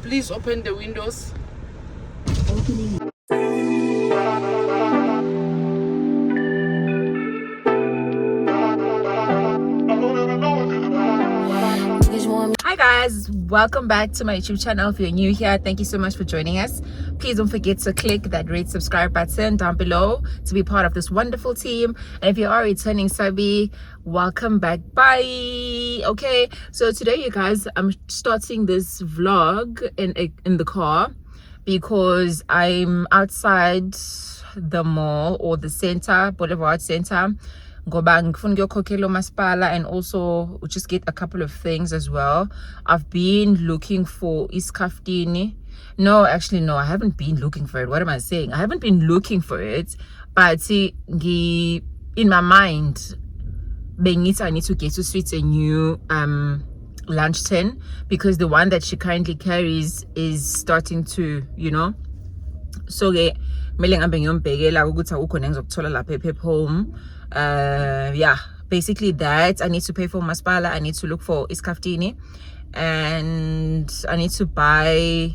Please open the windows. Hi guys, welcome back to my YouTube channel. If you're new here, thank you so much for joining us. Please don't forget to click that red subscribe button down below to be part of this wonderful team. And if you are returning subby, welcome back. Bye. Okay, so today you guys, I'm starting this vlog in the car because I'm outside the mall or the center, Boulevard Center. Go back Masipala and also just get a couple of things as well. I've been looking for iskaftini. No, actually no, I haven't been looking for it. What am I saying? I haven't been looking for it, but see, in my mind, I need to get to Sweets a new lunch tin because the one that she currently carries is starting to, so home. Yeah, basically that. I need to pay for Maspala, I need to look for iskaftini, and I need to buy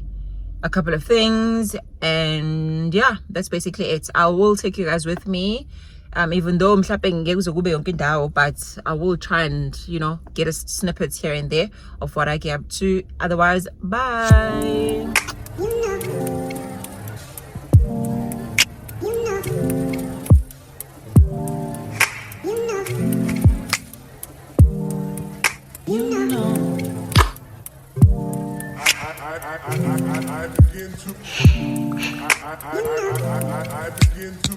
a couple of things, and yeah, that's basically it. I will take you guys with me, even though I'm shopping, but I will try and get a snippets here and there of what I get up to. Otherwise, bye. I begin to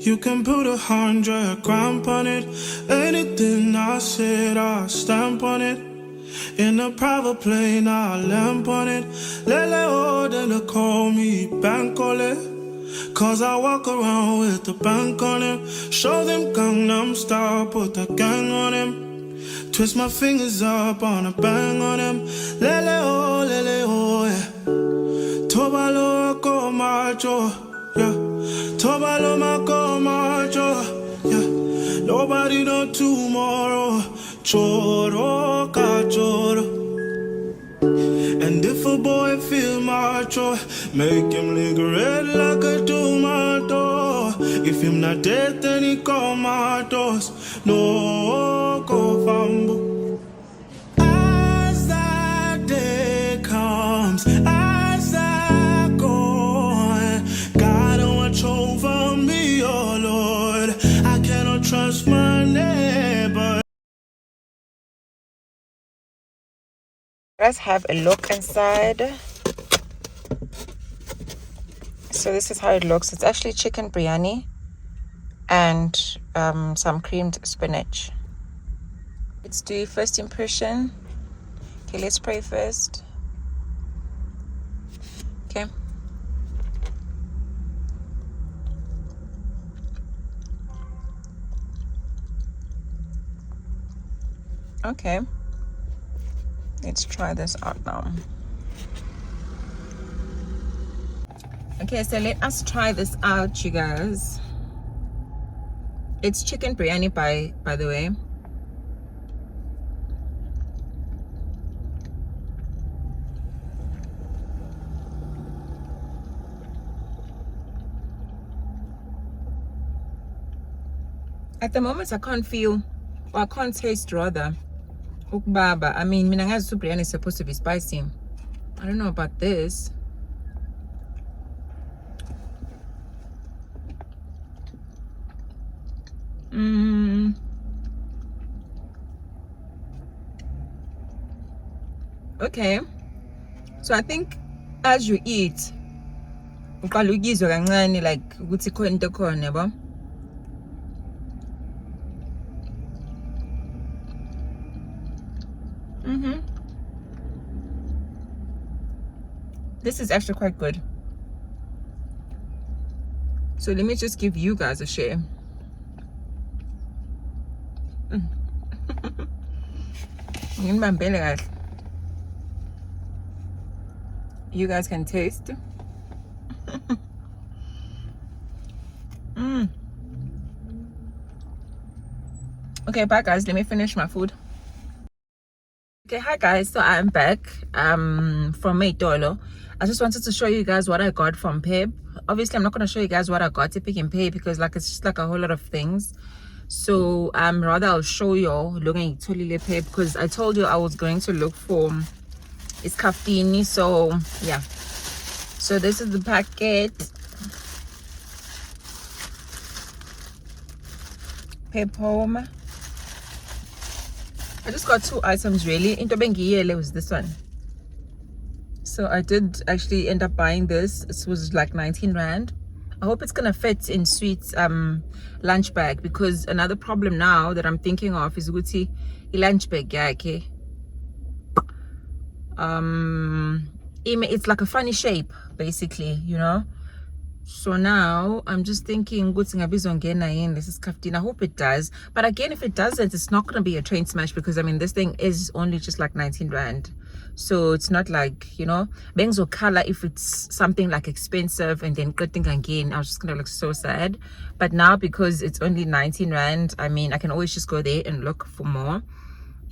You can put 100 grand on it. Anything I said, I stamp on it. In a private plane, I lamp on it. Lele oh, they call me Bankole. Cause I walk around with the bank on him. Show them Gangnam Style, put the gang on him. Twist my fingers up on a bang on him. Lele oh, yeah. Tobalo ko macho, yeah. Tobalo mako macho, yeah. Nobody know tomorrow. Choro ka choro. And if a boy feel macho, make him lick red like a tomato. If him not dead, then he comatose. No go fambo. As that day comes, as I go, God don't watch over me, oh Lord. I cannot trust my neighbor. Let's have a look inside. So this is how it looks. It's actually chicken biryani and some creamed spinach. Let's do first impression. Okay, let's pray first. Okay. Okay. Let's try this out now. Okay, so let us try this out, you guys. It's chicken biryani by the way. At the moment, I can't feel, or I can't taste rather. Ukbaba. I mean, minangazi soup biryani is supposed to be spicy. I don't know about this. Okay. So I think as you eat, ukalugizwa kancane like ukuthi khona into khona, yabo. This is actually quite good. So let me just give you guys a share. You guys can taste. Okay, bye guys, let me finish my food. Okay, hi guys, so I'm back from Maytolo. I just wanted to show you guys what I got from Pep. Obviously I'm not going to show you guys what I got at Pick and Pay because like it's just like a whole lot of things. So rather I'll show you looking at Tolile Pep because I told you I was going to look for it's kaftini. So yeah, so this is the packet. Pep home. I just got 2 items really. Into Bengiyele was this one. So I did actually end up buying this. This was like 19 Rand. I hope it's gonna fit in Sweet's lunch bag because another problem now that I'm thinking of is Guti lunch bag, yeah, okay. It's like a funny shape basically, you know. So now I'm just thinking this is kaftin. I hope it does, but again if it doesn't, it's not gonna be a train smash because I mean this thing is only just like 19 Rand. So it's not like, you know, benzo color if it's something like expensive and then good thing again, I was just gonna look so sad. But now because it's only 19 Rand, I mean I can always just go there and look for more,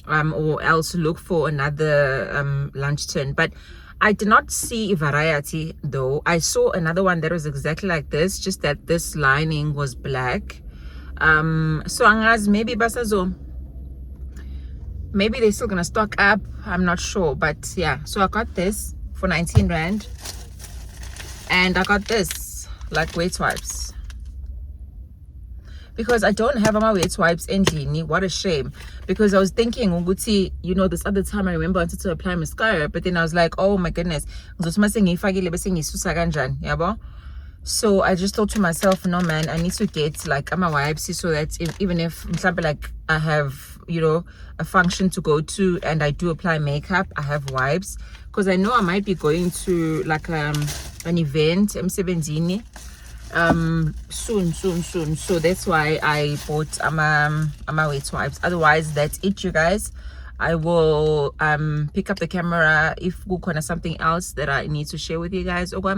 or else look for another lunch tin. But I did not see a variety though. I saw another one that was exactly like this, just that this lining was black. So angas maybe basazo, maybe they're still gonna stock up, I'm not sure. But yeah, so I got this for 19 Rand and I got this like weight wipes because I don't have my weight wipes endlini. What a shame, because I was thinking Uguti, you know, this other time I remember I wanted to apply mascara, but then I was like, oh my goodness, so I just thought to myself, no man, I need to get like my wipes so that even if like I have, you know, a function to go to and I do apply makeup, I have wipes because I know I might be going to like an event M17 soon. So that's why I bought my weight wipes. Otherwise that's it, you guys. I will pick up the camera if there's something else that I need to share with you guys. Bye.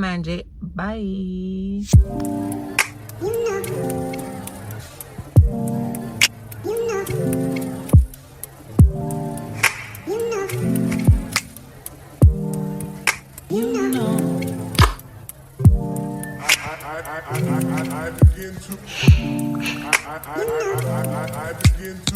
I begin to